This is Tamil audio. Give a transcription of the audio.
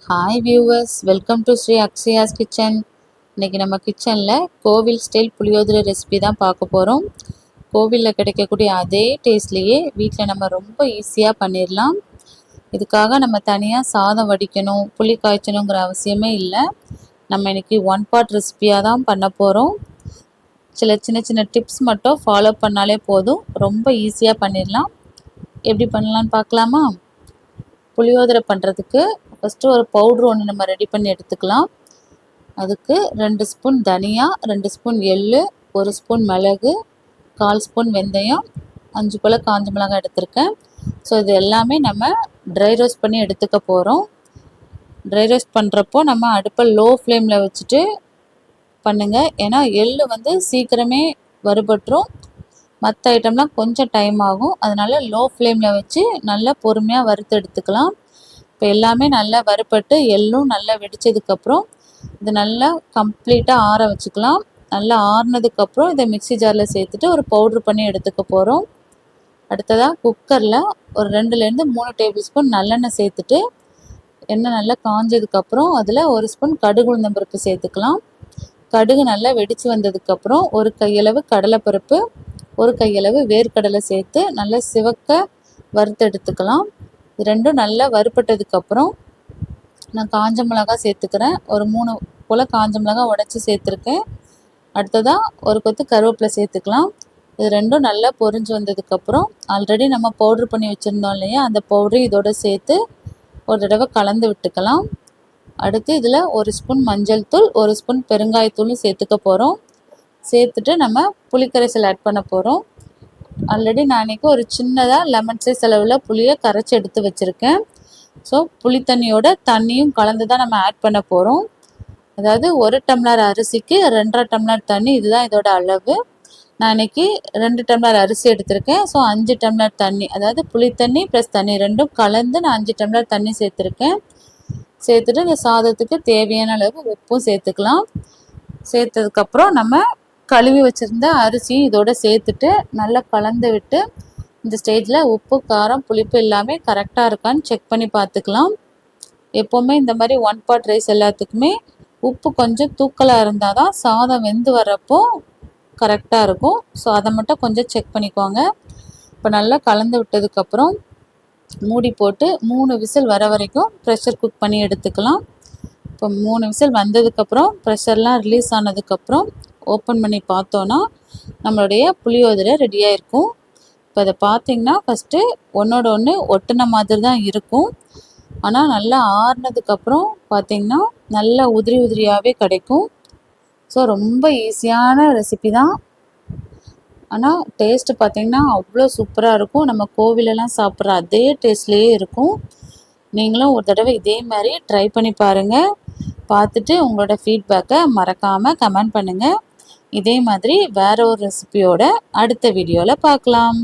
Hi viewers, welcome to Sri Akshaya's kitchen. இன்றைக்கி நம்ம கிச்சனில் கோவில் ஸ்டைல் புளியோதரை ரெசிபி தான் பார்க்க போகிறோம். கோவிலில் கிடைக்கக்கூடிய அதே டேஸ்ட்லேயே வீட்டில் நம்ம ரொம்ப ஈஸியாக பண்ணிடலாம். இதுக்காக நம்ம தனியாக சாதம் வடிக்கணும், புளி காய்ச்சணுங்கிற அவசியமே இல்லை. நம்ம இன்றைக்கி ஒன் பார்ட் ரெசிபியாக தான் பண்ண போகிறோம். சின்ன சின்ன டிப்ஸ் மட்டும் ஃபாலோ பண்ணாலே போதும், ரொம்ப ஈஸியாக பண்ணிடலாம். எப்படி பண்ணலான்னு பார்க்கலாமா? புளியோதரை பண்ணுறதுக்கு ஃபஸ்ட்டு ஒரு பவுட்ரு ஒன்று நம்ம ரெடி பண்ணி எடுத்துக்கலாம். அதுக்கு 2 ஸ்பூன் தனியா, 2 ஸ்பூன் எள்ளு, 1 ஸ்பூன் மிளகு, 1/4 ஸ்பூன் வெந்தயம், 5 போல் காஞ்ச மிளகாய் எடுத்திருக்கேன். ஸோ இது எல்லாமே நம்ம ட்ரை ரோஸ்ட் பண்ணி எடுத்துக்க போகிறோம். ட்ரை ரோஸ்ட் பண்ணுறப்போ நம்ம அடுப்பை லோ ஃப்ளேமில் வச்சுட்டு பண்ணுங்கள். ஏன்னா எள்ளு சீக்கிரமே வறுபட்டுரும், மற்ற ஐட்டம்லாம் கொஞ்சம் டைம் ஆகும். அதனால் லோ ஃப்ளேமில் வச்சு நல்லா பொறுமையாக வறுத்து எடுத்துக்கலாம். இப்போ எல்லாமே நல்லா வறுபட்டு எள்ளும் நல்லா வெடித்ததுக்கப்புறம் இது நல்லா கம்ப்ளீட்டாக ஆற வச்சுக்கலாம். நல்லா ஆறுனதுக்கப்புறம் இதை மிக்ஸி ஜாரில் சேர்த்துட்டு ஒரு பவுட்ரு பண்ணி எடுத்துக்க போகிறோம். அடுத்ததாக குக்கரில் ஒரு 2லேருந்து 3 டேபிள் ஸ்பூன் நல்லெண்ணெய் சேர்த்துட்டு எண்ணெய் நல்லா காஞ்சதுக்கப்புறம் அதில் 1 ஸ்பூன் கடுகு உளுந்தம்பருப்பு சேர்த்துக்கலாம். கடுகு நல்லா வெடித்து வந்ததுக்கப்புறம் ஒரு கையளவு கடலைப்பருப்பு, ஒரு கையளவு வேர்க்கடலை சேர்த்து நல்லா சிவக்க வறுத்து எடுத்துக்கலாம். இது ரெண்டும் நல்லா வறுபட்டதுக்கப்புறம் நான் காஞ்ச மிளகாய் சேர்த்துக்கிறேன். ஒரு 3 போல் காஞ்ச மிளகாய் உடச்சி சேர்த்துருக்கேன். அடுத்ததாக ஒரு கொத்து கருவேப்பிலை சேர்த்துக்கலாம். இது ரெண்டும் நல்லா பொரிஞ்சு வந்ததுக்கப்புறம் ஆல்ரெடி நம்ம பவுட்ரு பண்ணி வச்சுருந்தோம் இல்லையா, அந்த பவுட்ரு இதோடு சேர்த்து ஒரு தடவை கலந்து விட்டுக்கலாம். அடுத்து இதில் 1 ஸ்பூன் மஞ்சள் தூள், 1 ஸ்பூன் பெருங்காயத்தூளும் சேர்த்துக்க போகிறோம். சேர்த்துட்டு நம்ம புளிக்கரைசல் ஆட் பண்ண போகிறோம். ஆல்ரெடி நான் இன்றைக்கி ஒரு சின்னதாக லெமன் சைஸ் அளவில் புளியை கரைச்சி எடுத்து வச்சுருக்கேன். ஸோ புளி தண்ணியோட தண்ணியும் கலந்து தான் நம்ம ஆட் பண்ண போகிறோம். அதாவது 1 டம்ளர் அரிசிக்கு 2.5 டம்ளர் தண்ணி, இதுதான் இதோட அளவு. நான் இன்றைக்கி 2 டம்ளர் அரிசி எடுத்திருக்கேன். ஸோ 5 டம்ளர் தண்ணி, அதாவது புளி தண்ணி ப்ளஸ் தண்ணி ரெண்டும் கலந்து நான் 5 டம்ளர் தண்ணி சேர்த்துருக்கேன். சேர்த்துட்டு இந்த சாதத்துக்கு தேவையான அளவு உப்பும் சேர்த்துக்கலாம். சேர்த்ததுக்கப்புறம் நம்ம கழுவி வச்சுருந்த அரிசியும் இதோடு சேர்த்துட்டு நல்லா கலந்து விட்டு இந்த ஸ்டேஜில் உப்பு, காரம், புளிப்பு எல்லாமே கரெக்டாக இருக்கான்னு செக் பண்ணி பார்த்துக்கலாம். எப்போவுமே இந்த மாதிரி ஒன் பார்ட் ரைஸ் எல்லாத்துக்குமே உப்பு கொஞ்சம் தூக்கலாக இருந்தால் தான் சாதம் வெந்து வர்றப்போ கரெக்டாக இருக்கும். ஸோ அதை மட்டும் கொஞ்சம் செக் பண்ணிக்கோங்க. இப்போ நல்லா கலந்து விட்டதுக்கப்புறம் மூடி போட்டு 3 விசில் வர வரைக்கும் ப்ரெஷர் குக் பண்ணி எடுத்துக்கலாம். இப்போ 3 விசில் வந்ததுக்கப்புறம் ப்ரெஷர்லாம் ரிலீஸ் ஆனதுக்கப்புறம் ஓப்பன் பண்ணி பார்த்தோன்னா நம்மளுடைய புளியோதரை ரெடியாக இருக்கும். இப்போ அதை பார்த்திங்கன்னா ஃபஸ்ட்டு ஒன்றோட ஒன்று ஒட்டின மாதிரி தான் இருக்கும். ஆனால் நல்லா ஆறுனதுக்கப்புறம் பார்த்திங்கன்னா நல்லா உதிரி உதிரியாகவே கிடைக்கும். ஸோ ரொம்ப ஈஸியான ரெசிபி தான். ஆனால் டேஸ்ட்டு பார்த்திங்கன்னா அவ்வளோ சூப்பராக இருக்கும். நம்ம கோவிலெல்லாம் சாப்பிட்ற அதே டேஸ்ட்லேயே இருக்கும். நீங்களும் ஒரு தடவை இதே மாதிரி ட்ரை பண்ணி பாருங்கள். பார்த்துட்டு உங்களோட ஃபீட்பேக்கை மறக்காமல் கமெண்ட் பண்ணுங்கள். இதே மாதிரி வேற ஒரு ரெசிபியோட அடுத்த வீடியோவில் பார்க்கலாம்.